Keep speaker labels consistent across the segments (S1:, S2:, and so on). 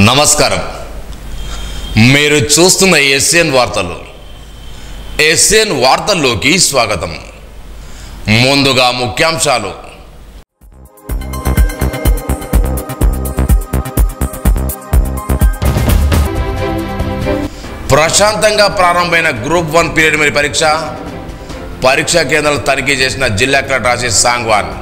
S1: నమస్కారం. మీరు చూస్తున్న ఎస్ఎన్ వార్తలు. ఎస్ఎన్ వార్తల్లోకి స్వాగతం. ముందుగా ముఖ్యాంశాలు. ప్రశాంతంగా ప్రారంభమైన గ్రూప్ 1 ప్రిలిమినరీ పరీక్షా కేంద్రాలు తనిఖీ చేసిన జిల్లా కలెక్టర్ రాజేష్ సాంగ్వాన్.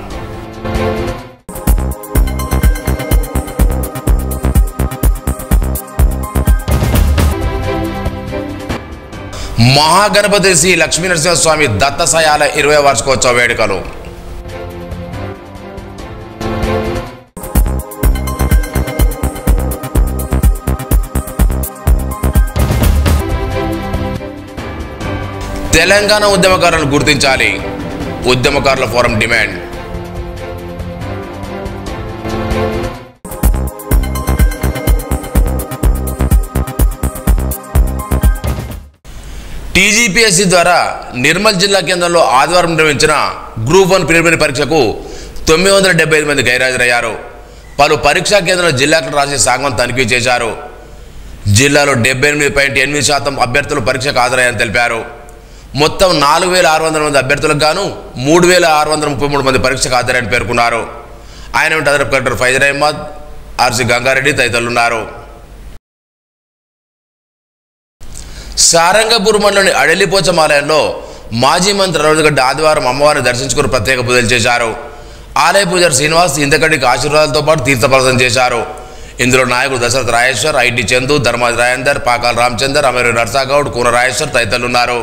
S1: మహాగణపతి శ్రీ లక్ష్మీనరసింహస్వామి దత్తసాయాల 20వ వార్షికోత్సవ వేడుకలు. తెలంగాణ ఉద్యమకారులను గుర్తించాలి, ఉద్యమకారుల ఫోరం డిమాండ్. టీజీపీఎస్సీ ద్వారా నిర్మల్ జిల్లా కేంద్రంలో ఆదివారం నిర్వహించిన గ్రూప్ 1 ప్రిలిమినరీ పరీక్షకు 975 మంది గైరాజరయ్యారు. పలు పరీక్షా కేంద్రాల్లో జిల్లా కలెక్టర్ రాజేష్ సాంగ్వాన్ తనిఖీ చేశారు. జిల్లాలో 78.8% అభ్యర్థులు పరీక్షకు హాజరయ్యారని తెలిపారు. మొత్తం 4600 మంది అభ్యర్థులకు గాను 3633 మంది పరీక్షకు హాజరయ్యారని పేర్కొన్నారు. ఆయన వెంట అదనపు కలెక్టర్ ఫైజర్ అహ్మద్, ఆర్సి గంగారెడ్డి తదితరులున్నారు. సారంగపూర్ మండలంలోని అడలిపోచం ఆలయంలో మాజీ మంత్రి రవిగడ్డ ఆదివారం అమ్మవారిని దర్శించుకుని ప్రత్యేక పూజలు చేశారు. ఆలయ పూజారి శ్రీనివాస్ ఇంతకడికి ఆశీర్వాదాలతో పాటు తీర్థప్రదర్శన చేశారు. ఇందులో నాయకుడు దశరథ రాజేశ్వర్, ఐటీ చందు, ధర్మాజి రాజేందర్, పాకాల రామచందర్, అమీరు నర్సాగౌడ్, కూన రాజేశ్వర్ తదితరులున్నారు.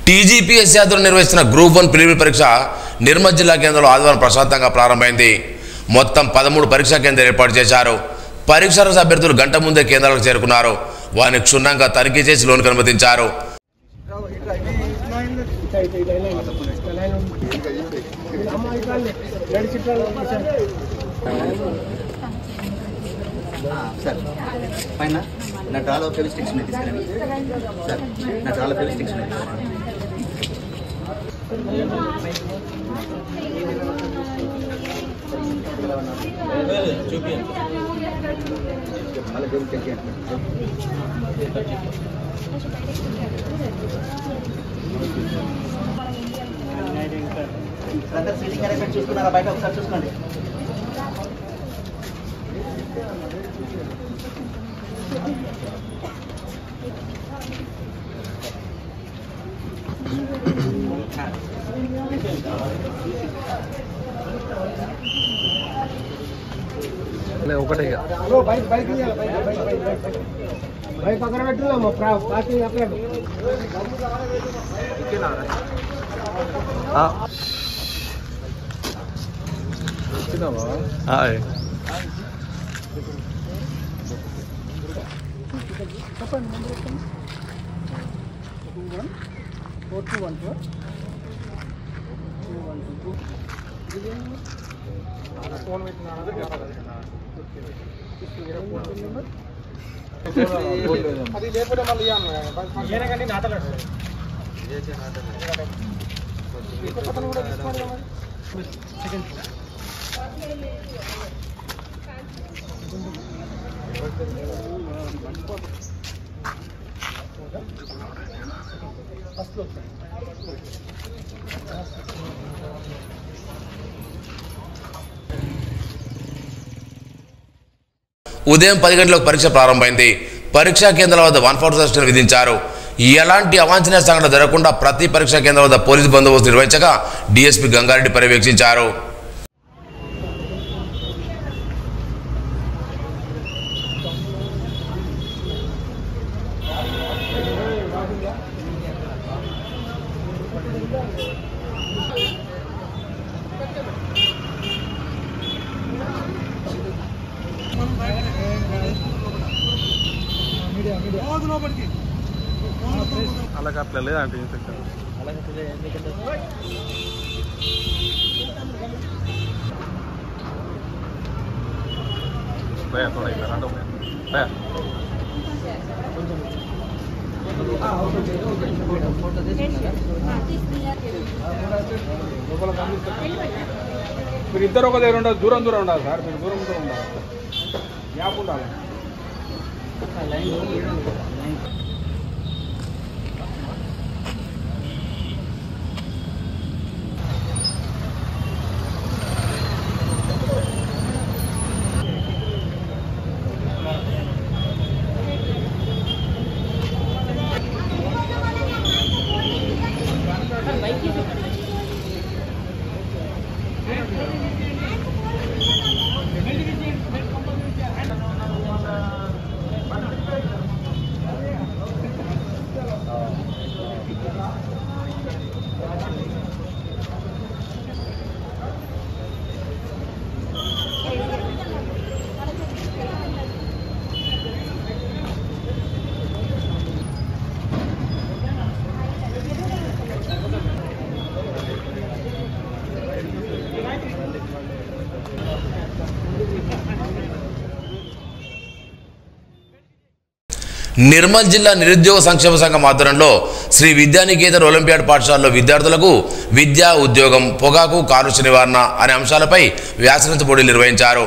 S1: టీజీపీఎస్సీ ఆధ్వర్యంలో నిర్వహిస్తున్న గ్రూప్ 1 ప్రిలిమినరీ పరీక్ష నిర్మల్ జిల్లా కేంద్రంలో ఆదివారం ప్రశాంతంగా ప్రారంభమైంది. మొత్తం 13 పరీక్షా కేంద్రాలు ఏర్పాటు చేశారు. పరీక్ష అభ్యర్థులు గంట ముందే కేంద్రాలకు చేరుకున్నారు. వారిని క్షుణ్ణంగా తనిఖీ చేసి లోనికి అనుమతించారు.
S2: చూసుకున్నారా? బయట ఒకసారి చూసుకోండి.
S3: ఒకటే బైక్ అక్కడ పెట్టున్నాము. పార్కింగ్ అక్కడ అది లేకపోతే మళ్ళీ ఏనకండి నాటలాడు
S1: ఉదయం 10 గంటలకు పరీక్ష ప్రారంభమైంది. పరీక్షా కేంద్రాల వద్ద 140 విధించారు. ఎలాంటి అవాంఛనీయ సంఘటన జరగకుండా ప్రతి పరీక్షా కేంద్రం వద్ద పోలీసు బందోబస్తు నిర్వహించగా డీఎస్పీ గంగారెడ్డి పర్యవేక్షించారు.
S3: అలాగే అట్లా లేదంటే ఇన్స్పెక్టర్ భయ थोड़ा इधर हटो भैया
S4: మీరు ఇద్దరు ఒక దగ్గర ఉండదు, దూరం దూరం ఉండాలి సార్. మీరు దూరం దూరం ఉండాలి, గ్యాప్ ఉండాలి.
S1: నిర్మల్ జిల్లా నిరుద్యోగ సంక్షేమ సంఘం ఆధ్వర్యంలో శ్రీ విద్యానికేతన్ ఒలింపియాడ్ పాఠశాలలో విద్యార్థులకు విద్య, ఉద్యోగం, పొగాకు కాలుష్య నివారణ అనే అంశాలపై వ్యాసరచన పోటీలు నిర్వహించారు.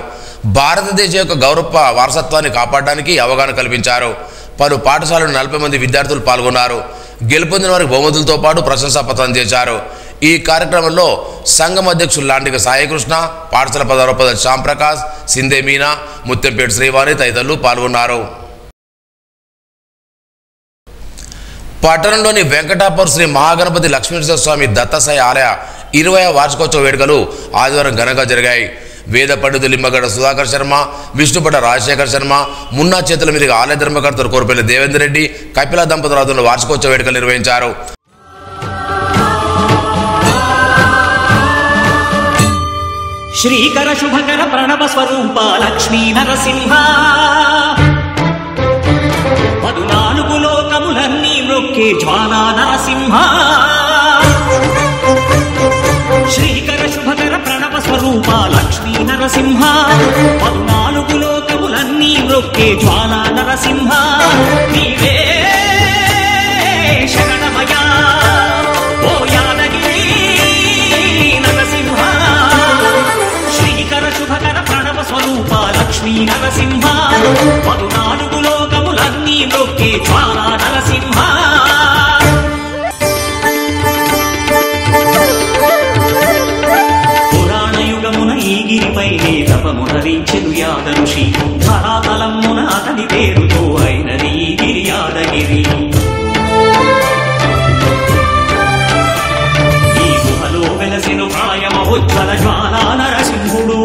S1: భారతదేశం యొక్క గౌరవ వారసత్వాన్ని కాపాడడానికి అవగాహన కల్పించారు. పలు పాఠశాలలో 40 మంది విద్యార్థులు పాల్గొన్నారు. గెలుపొందిన వారికి బహుమతులతో పాటు ప్రశంసా పత్రం చేశారు. ఈ కార్యక్రమంలో సంఘం అధ్యక్షులు లాంటిక సాయికృష్ణ, పాఠశాల ప్రధానోపాధ్యాయులు శ్యాంప్రకాష్, సిందే మీనా, ముత్తంపేట శ్రీవాణి తదితరులు పాల్గొన్నారు. పట్టణంలోని వెంకటాపూర్ శ్రీ మహాగణపతి లక్ష్మీనరసింహ స్వామి దత్తసాయి ఆలయ 20వ వార్షికోత్సవ వేడుకలు ఆదివారం ఘనంగా జరిగాయి. వేద పండితులు లిమ్మగడ్డ సుధాకర్ శర్మ, విష్ణుపట రాజశేఖర్ శర్మ, మున్నా చేతుల మీదుగా ఆలయ ధర్మకర్తలు కోరపల్లి దేవేందర్ రెడ్డి, కపిల దంపతుల ఆధ్వర్యంలో వార్షికోత్సవ వేడుకలు నిర్వహించారు.
S5: శ్రీకర శుభకర ప్రణవ స్వరూప లక్ష్మీ నరసింహ, 14 లోకములన్నీ మ్రొక్కే జ్వాలా నరసింహ. శ్రీకర శుభకర ప్రణవ స్వరూప లక్ష్మీ నరసింహ, 14 లోకములన్నీ మ్రొక్కే జ్వాలా నరసింహ. నీవే శరణమయా ఓ యాదగిరి నరసింహ. శ్రీకర శుభకర ప్రణవ స్వరూప లక్ష్మీ నరసింహ, 14 లోకములన్నీ మ్రొక్కే జ్వాలా నరసింహ. పురాణయుగమున ఈ గిరిపైనే తపమునరించెను యాద ఋషి, ధరాతలమున అతని పేరుతో అయినది ఈ గిరి యాదగిరి. ఈ గుహలో వెలసెను ప్రాయమహోజ్వల జ్వాలా నరసింహుడు.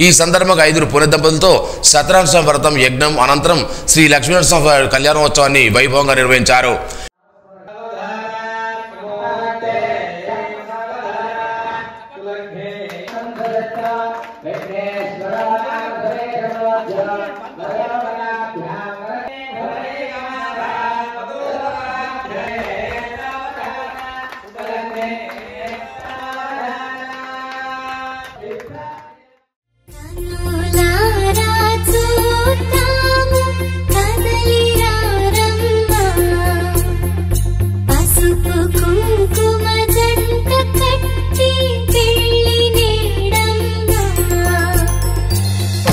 S1: ఈ సందర్భంగా 5 పుణ్య దంపతులతో సత్యనారాయణ వ్రతం, యజ్ఞం అనంతరం శ్రీ లక్ష్మీనరసింహ కళ్యాణోత్సవాన్ని వైభవంగా నిర్వహించారు.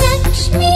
S6: లక్ష్మీ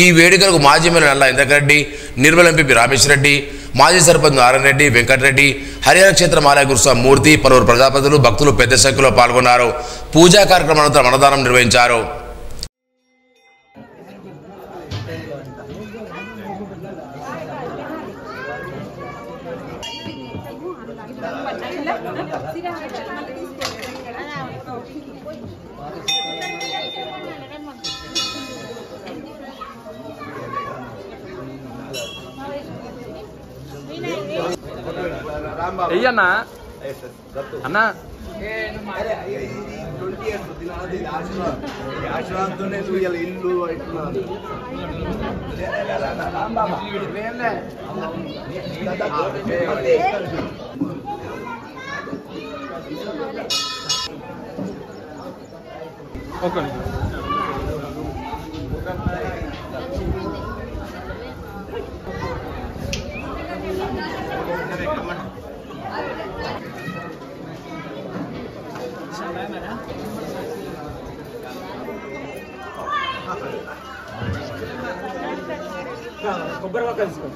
S1: ఈ వేడుకలకు మాజీ ఎమ్మెల్యే నల్ల ఇంద్రకర్ రెడ్డి, నిర్మల్ ఎంపీ రామేశ్వర రెడ్డి, మాజీ సర్పంచ్ నారాయణ రెడ్డి, వెంకటరెడ్డి, హరిహర క్షేత్రం ఆలయ గురుస్వామి మూర్తి, పలువురు ప్రజాప్రతినిధులు, భక్తులు పెద్ద సంఖ్యలో పాల్గొన్నారు. పూజా కార్యక్రమం అనంతరం అన్నదానం నిర్వహించారు.
S4: అయ్యన్నా అన్నా
S3: ఇల్లు
S4: ఓకే కొబ్బరి మొక్క తీసుకో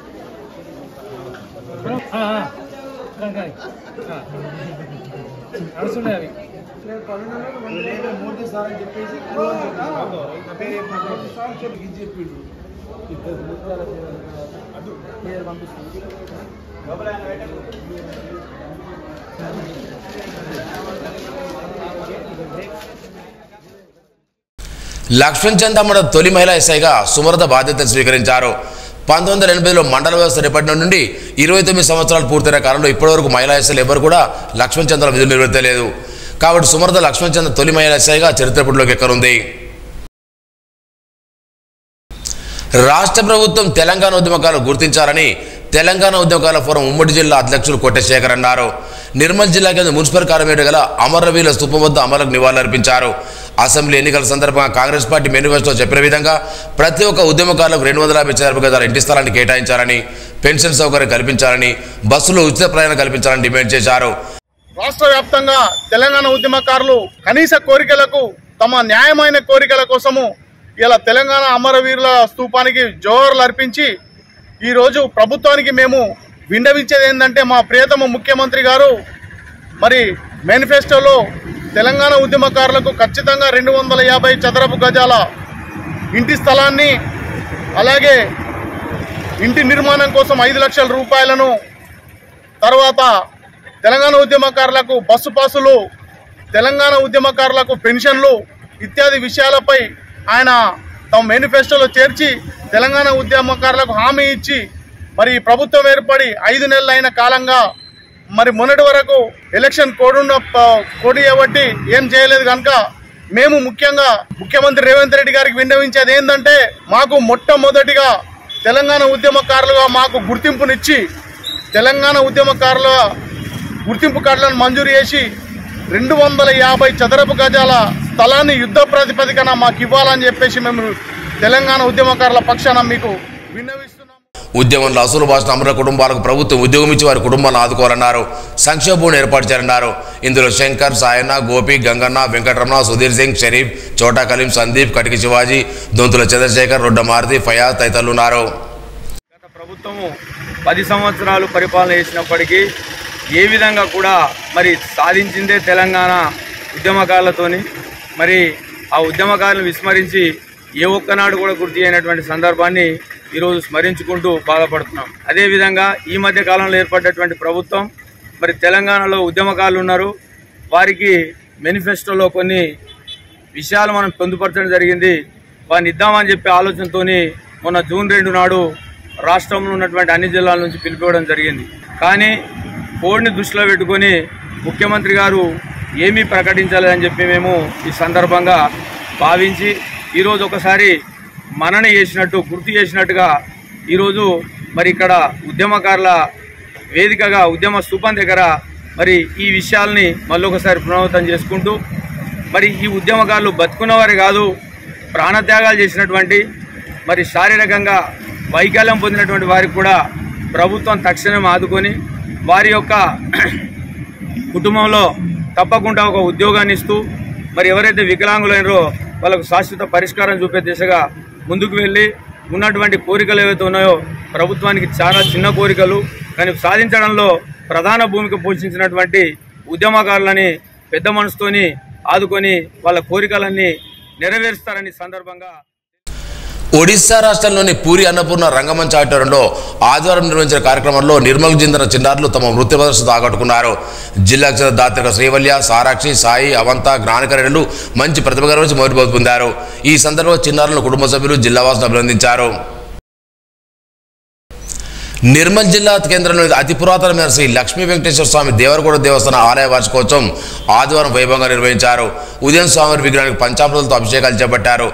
S4: నడుస్తున్నాయి అవి మోదీ సార్ అని చెప్పేసి చెప్పిండు పంపిస్తుంది.
S1: లక్ష్మణ్ చందమ్మడ తొలి మహిళా ఎస్ఐగా సుమలత బాధ్యతలు స్వీకరించారు. 1980లో మండల వ్యవస్థ రేపటి నుండి 29 సంవత్సరాలు పూర్తయిన కాలంలో ఇప్పటివరకు మహిళా ఎస్ఐలు ఎవరు కూడా లక్ష్మణ్ చంద్ర విధులు నిర్వర్తించలేదు. కాబట్టి సుమలత లక్ష్మణ్ చంద్ర తొలి మహిళా ఎస్ఐగా చరిత్రపుటలోకి ఎక్కనుంది. రాష్ట్ర ప్రభుత్వం తెలంగాణ ఉద్యమకాలను గుర్తించాలని తెలంగాణ ఉద్యమకాల ఫోరం ఉమ్మడి జిల్లా అధ్యక్షులు కొట్టశేఖర్ అన్నారు. నిర్మల్ జిల్లా కేంద్ర మున్సిపల్ కార్యాలయం గల అమరవీరుల స్తూపం వద్ద అమరులకు నివాళులర్పించారు. అసెంబ్లీ ఎన్నికల సందర్భంగా కాంగ్రెస్ పార్టీ మేనిఫెస్టో చెప్పిన విధంగా ప్రతి ఒక్క ఉద్యమకారులకు 250 చదరపు గజాల ఇంటి స్థలాన్ని కేటాయించాలని, పెన్షన్ సౌకర్యం కల్పించాలని, బస్సులో ఉచిత ప్రయాణం కల్పించాలని డిమాండ్ చేశారు.
S6: రాష్ట్ర వ్యాప్తంగా తెలంగాణ ఉద్యమకారులు కనీస కోరికలకు, తమ న్యాయమైన కోరికల కోసము ఇలా తెలంగాణ అమరవీరుల స్తూపానికి జోహర్లు అర్పించి ఈరోజు ప్రభుత్వానికి మేము విన్నవించేది ఏంటంటే, మా ప్రియతమ ముఖ్యమంత్రి గారు మరి మేనిఫెస్టోలో తెలంగాణ ఉద్యమకారులకు ఖచ్చితంగా 250 చదరపు గజాల ఇంటి స్థలాన్ని, అలాగే ఇంటి నిర్మాణం కోసం 5 లక్షల రూపాయలను, తర్వాత తెలంగాణ ఉద్యమకారులకు బస్సు పాసులు, తెలంగాణ ఉద్యమకారులకు పెన్షన్లు ఇత్యాది విషయాలపై ఆయన తమ మేనిఫెస్టోలో చేర్చి తెలంగాణ ఉద్యమకారులకు హామీ ఇచ్చి మరి ప్రభుత్వం ఏర్పడి 5 నెలలు అయిన కాలంగా మరి మొన్నటి వరకు ఎలక్షన్ కోడ్ చేయబట్టి ఏం చేయలేదు కనుక మేము ముఖ్యంగా ముఖ్యమంత్రి రేవంత్ రెడ్డి గారికి విన్నవించేది ఏంటంటే, మాకు మొట్టమొదటిగా తెలంగాణ ఉద్యమకారులుగా మాకు గుర్తింపునిచ్చి తెలంగాణ ఉద్యమకారుల గుర్తింపు కార్డులను మంజూరు చేసి 250 చదరపు గజాల స్థలాన్ని యుద్ధ ప్రాతిపదికన మాకు ఇవ్వాలని చెప్పేసి మేము తెలంగాణ ఉద్యమకారుల పక్షాన మీకు విన్నవిస్తున్నాం.
S1: ఉద్యమంలో అసలు భాషణ అమర కుటుంబాలకు ప్రభుత్వం ఉద్యోగం ఇచ్చి వారి కుటుంబాలను ఆదుకోవాలన్నారు. సంక్షేమ భూమిని ఏర్పాటు చేయాలన్నారు. ఇందులో శంకర్, సాయన్న, గోపి, గంగన్న, వెంకటరమణ, సుధీర్ సింగ్, షరీఫ్, చోటా కలీం, సందీప్, కటికి శివాజీ, దొంతుల చంద్రశేఖర్, రొడ్డ మారుతి, ఫయాజ్ తదితరులు ఉన్నారు.
S7: గత ప్రభుత్వము 10 సంవత్సరాలు పరిపాలన చేసినప్పటికీ ఏ విధంగా కూడా మరి సాధించిందే తెలంగాణ ఉద్యమకారులతోని. మరి ఆ ఉద్యమకారులను విస్మరించి ఏ ఒక్కనాడు కూడా గుర్తు చేయనటువంటి సందర్భాన్ని ఈరోజు స్మరించుకుంటూ బాధపడుతున్నాం. అదేవిధంగా ఈ మధ్య కాలంలో ఏర్పడినటువంటి ప్రభుత్వం మరి తెలంగాణలో ఉద్యమకారులు ఉన్నారు, వారికి మేనిఫెస్టోలో కొన్ని విషయాలు మనం పొందుపరచడం జరిగింది. వారిని ఇద్దామని చెప్పే ఆలోచనతో మొన్న జూన్ 2 నాడు రాష్ట్రంలో ఉన్నటువంటి అన్ని జిల్లాల నుంచి పిలిపివ్వడం జరిగింది. కానీ కోడ్ని దృష్టిలో పెట్టుకొని ముఖ్యమంత్రి గారు ఏమీ ప్రకటించలేదని చెప్పి మేము ఈ సందర్భంగా భావించి ఈరోజు ఒకసారి మనన చేసినట్టు గుర్తు చేసినట్టుగా ఈరోజు మరి ఇక్కడ ఉద్యమకారుల వేదికగా ఉద్యమ స్తూపం దగ్గర మరి ఈ విషయాల్ని మళ్ళొకసారి పునరావృతం చేసుకుంటూ మరి ఈ ఉద్యమకారులు బతుకున్నవారే కాదు, ప్రాణత్యాగాలు చేసినటువంటి మరి శారీరకంగా వైకల్యం పొందినటువంటి వారికి కూడా ప్రభుత్వం తక్షణం ఆదుకొని వారి యొక్క కుటుంబంలో తప్పకుండా ఒక ఉద్యోగాన్ని ఇస్తూ మరి ఎవరైతే వికలాంగులైనరో వాళ్ళకు శాశ్వత పరిష్కారం చూపే దిశగా ముందుకు వెళ్ళి ఉన్నటువంటి కోరికలు ఏవైతే ఉన్నాయో ప్రభుత్వానికి చాలా చిన్న కోరికలు, కానీ సాధించడంలో ప్రధాన భూమిక పోషించినటువంటి ఉద్యమకారులని పెద్ద మనసుతోని ఆదుకొని వాళ్ళ కోరికలన్నీ నెరవేరుస్తారని సందర్భంగా
S1: ఒడిశా రాష్ట్రంలోని పూరి అన్నపూర్ణ రంగమంచ ఆడిటోరియంలో ఆదివారం నిర్వహించిన కార్యక్రమంలో నిర్మల్కు చెందిన చిన్నారులు తమ నృత్య ప్రదర్శనతో ఆకట్టుకున్నారు. జిల్లాకు చెందిన దాత్రిక శ్రీవల్య, సారాక్షి, సాయి, అవంత, జ్ఞానకరణులు మంచి ప్రతిభ కనబరిచి మొదటి పొందారు. ఈ సందర్భంగా చిన్నారులను కుటుంబ సభ్యులు, జిల్లావాసులు అభినందించారు. నిర్మల్ జిల్లా కేంద్రంలోని అతి పురాతనమైన శ్రీ లక్ష్మీ వెంకటేశ్వర స్వామి దేవరగూడ దేవస్థాన ఆలయ వార్షికోత్సవం ఆదివారం వైభవంగా నిర్వహించారు. ఉదయం స్వామివారి విగ్రహానికి పంచామృతాలతో అభిషేకాలు చేపట్టారు.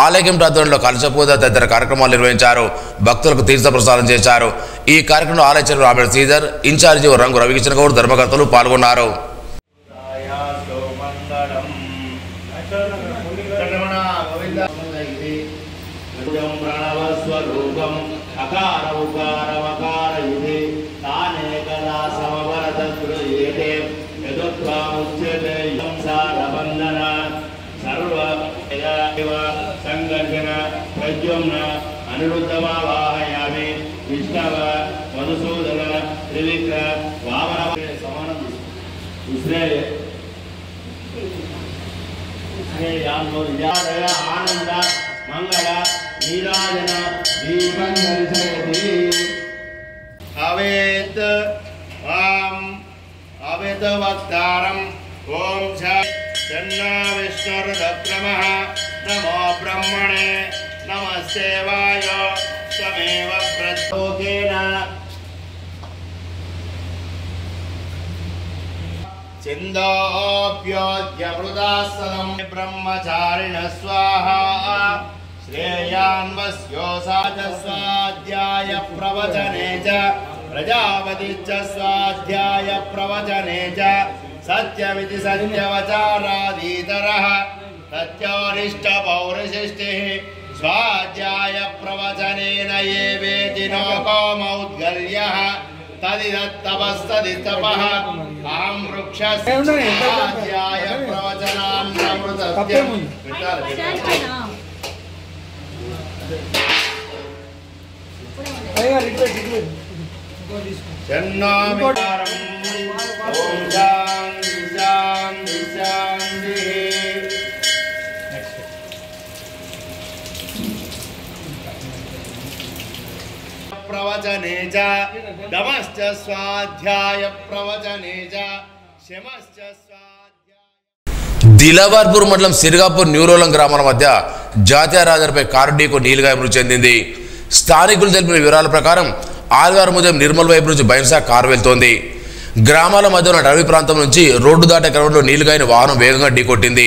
S1: ఆలయ కమిటీ ఆధ్వర్యంలో కలశ పూజ తదితర కార్యక్రమాలు నిర్వహించారు. భక్తులకు తీర్థ ప్రసాదం చేశారు. ఈ కార్యక్రమంలో ఆలయ చైర్మన్ రాబర్ట్ శ్రీధర్, ఇన్ఛార్జి రంగు రవికిషన్ గౌడ్, ధర్మకర్తలు పాల్గొన్నారు.
S8: సంగర్భన ప్రద్యుమ్న అనురుద్ధమావాహయామి విష్ణవ మధుసూదన త్రివిక్ర వామన సమానం ఆనంద మంగళ నీరాజన దీపం దర్శయతి అవేత్ అవేత వక్తారం ఓం చన్నా విష్ణుర్దక్రమః నమో బ్రహ్మణే నమస్తే వాయ త్వమేవ ప్రతోకేన చిందోప్యోద్యమృతాసనం బ్రహ్మచారిణ స్వాహా శ్రేయాన్వస్యోసాచ స్వాధ్యాయ ప్రవచనే చ ప్రజాపతి చ స్వాధ్యాయ ప్రవచనే చ సత్యమితి సత్యవచారాదీతరః సత్యోరిష్ట పౌరుషిష్టిః స్వాధ్యాయ ప్రవచనేన ఏ వేది నోకోమౌద్గల్యః తదిదత్తపస్తది తపః అహం వృక్షస్య స్వాధ్యాయ ప్రవచనామృతస్యం చన్నామికారం ఓం శాంతి శాంతి శాంతి ప్రవచనే చ దమశ్చ స్వాధ్యాయ ప్రవచనే చ శమశ్చ స్వాధ్యాయ.
S1: దిలావర్పూర్ మండలం సిరిగాపూర్ న్యూరోలం గ్రామాల మధ్య జాతీయ రహదారిపై కారు ఢీకు నీలుగా మృతి చెందింది. స్థానికులు తెలిపిన వివరాల ప్రకారం ఆదివారం ఉదయం నిర్మల్ వైపు నుంచి బైన్సా కారు వెళ్తోంది. గ్రామాల మధ్య ఉన్న అడవి ప్రాంతం నుంచి రోడ్డు దాటే క్రమంలో నీలుగాయని వాహనం వేగంగా ఢీకొట్టింది.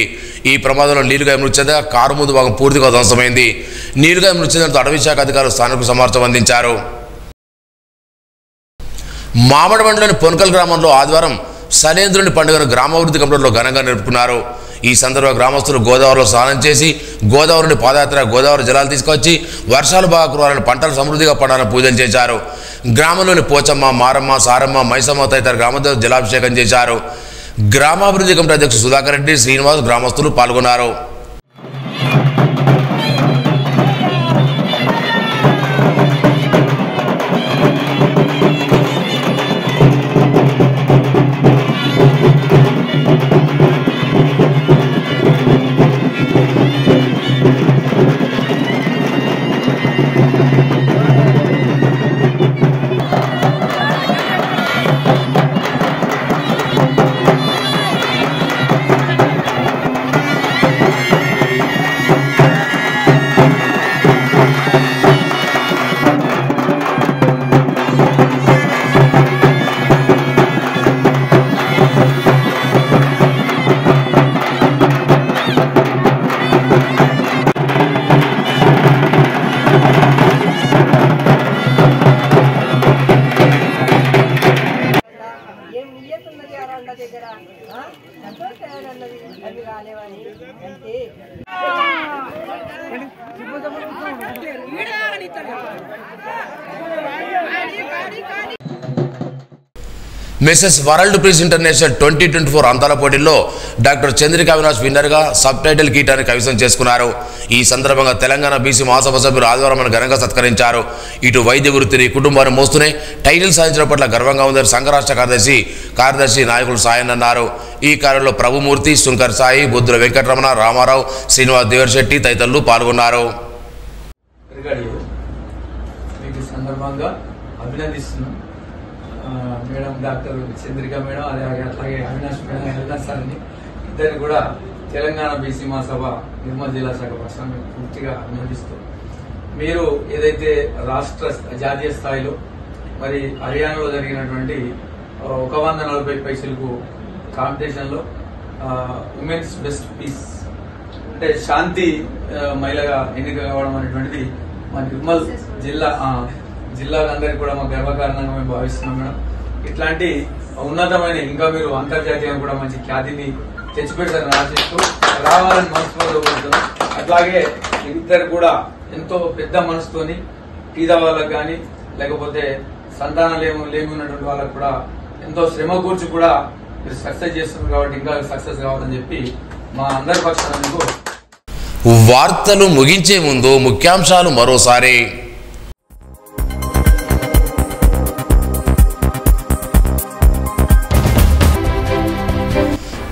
S1: ఈ ప్రమాదంలో నీలుగాయ మృతి చెందగా కారు ముందు భాగం పూర్తిగా ధ్వంసమైంది. నీలుగాయ మృతి చెందడంతో అటవీ శాఖ అధికారులు స్థానికులకు సమాచారం అందించారు. మామడ మండలంలోని పొనకల్ గ్రామంలో ఆదివారం శనేంద్రుని పండుగను గ్రామాభివృద్ధి కమిటీలో ఘనంగా జరుపుకున్నారు. ఈ సందర్భంగా గ్రామస్తులు గోదావరిలో స్నానం చేసి గోదావరిని పాదయాత్ర గోదావరి జలాలు తీసుకొచ్చి వర్షాలు బాగా కురవాలని, పంటలు సమృద్ధిగా పడాలని పూజలు చేశారు. గ్రామంలోని పోచమ్మ, మారమ్మ, సారమ్మ, మైసమ్మ తదితర గ్రామదేవతలకు జలాభిషేకం చేశారు. గ్రామాభివృద్ధి కమిటీ అధ్యక్షుడు సుధాకర్ రెడ్డి, శ్రీనివాస్, గ్రామస్తులు పాల్గొన్నారు. మిసెస్ వరల్డ్ పీస్ ఇంటర్నేషనల్ 2024 అంతాల పోటీల్లో డాక్టర్ చంద్రిక అవినాష్ విన్నర్గా సబ్ టైటిల్ కిరీటాన్ని కైవసం చేసుకున్నారు. ఈ సందర్భంగా తెలంగాణ బీసీ మహాసభ సభ్యులు ఆదివారం ఘనంగా సత్కరించారు. ఇటు వైద్య వృత్తిని కుటుంబాన్ని మోస్తూనే టైటిల్ సాధించడం పట్ల గర్వంగా ఉందని సంఘ రాష్ట్ర కార్యదర్శి నాయకులు సాయన్ అన్నారు. ఈ కార్యంలో ప్రభుమూర్తి, శంకర్ సాయి, బుద్ధుల వెంకటరమణ, రామారావు, శ్రీనివాస్ దేవరశెట్టి తదితరులు పాల్గొన్నారు.
S9: మేడం డాక్టర్ చంద్రిక మేడం అట్లాగే అవినాష్ మేడం ఎల్ఎస్ సార్ని ఇద్దరిని కూడా తెలంగాణ బీసీ మహాసభ నిర్మల్ జిల్లా శాఖ పక్షాన పూర్తిగా అభినందిస్తూ, మీరు ఏదైతే రాష్ట్ర జాతీయ స్థాయిలో మరి హర్యానాలో జరిగినటువంటి 140 పైసలకు కాంపిటీషన్లో ఉమెన్స్ బెస్ట్ పీస్ అంటే శాంతి మహిళగా ఎన్నిక కావడం అనేటువంటిది మా నిర్మల్ జిల్లాలందరికీ కూడా మాకు గర్వకారణంగా మేము భావిస్తున్నాం మేడం. ఇట్లాంటి ఉన్నతమైన ఇంకా మీరు అంతర్జాతీయంగా కూడా మంచి ఖ్యాతిని తెచ్చిపెడతారని ఆశిస్తూ రావాలని మనస్ఫూర్తిగా కోరుతున్నాం. అట్లాగే ఇద్దరు కూడా ఎంతో పెద్ద మనసుతోని పేద వాళ్ళకు కానీ లేకపోతే సంతానం లేమి ఉన్నటువంటి వాళ్ళకు కూడా ఎంతో శ్రమ కూర్చి కూడా మీరు సక్సెస్ చేస్తున్నారు కాబట్టి ఇంకా సక్సెస్ కావాలని చెప్పి మా అందరి పక్షాన
S1: వార్తలు ముగించే ముందు ముఖ్యాంశాలు మరోసారి.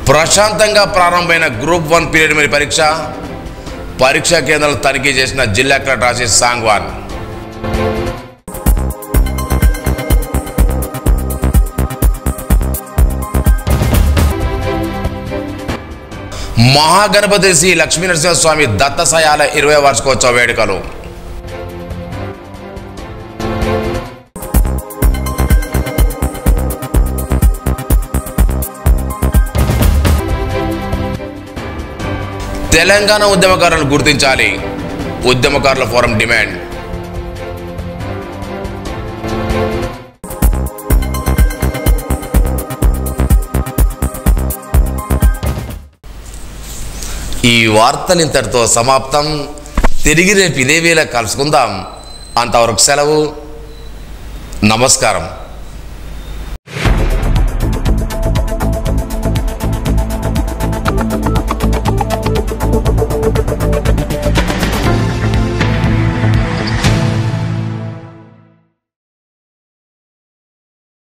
S1: ప్రశాంతంగా ప్రారంభమైన గ్రూప్ 1 ప్రిలిమినరీ పరీక్షా కేంద్రాలను తనిఖీ చేసిన జిల్లా కలెక్టర్ ఆశీష్ సాంగ్వాన్. మహాగణపతి శ్రీ లక్ష్మీనరసింహస్వామి దత్తసాయాల 20వ వార్షికోత్సవ వేడుకలు. తెలంగాణ ఉద్యమకారులను గుర్తించాలి, ఉద్యమకారుల ఫోరం డిమాండ్. ఈ వార్తలు ఇంతటితో సమాప్తం. తిరిగి రేపు ఇదే వేళ కలుసుకుందాం. అంతవరకు సెలవు. నమస్కారం.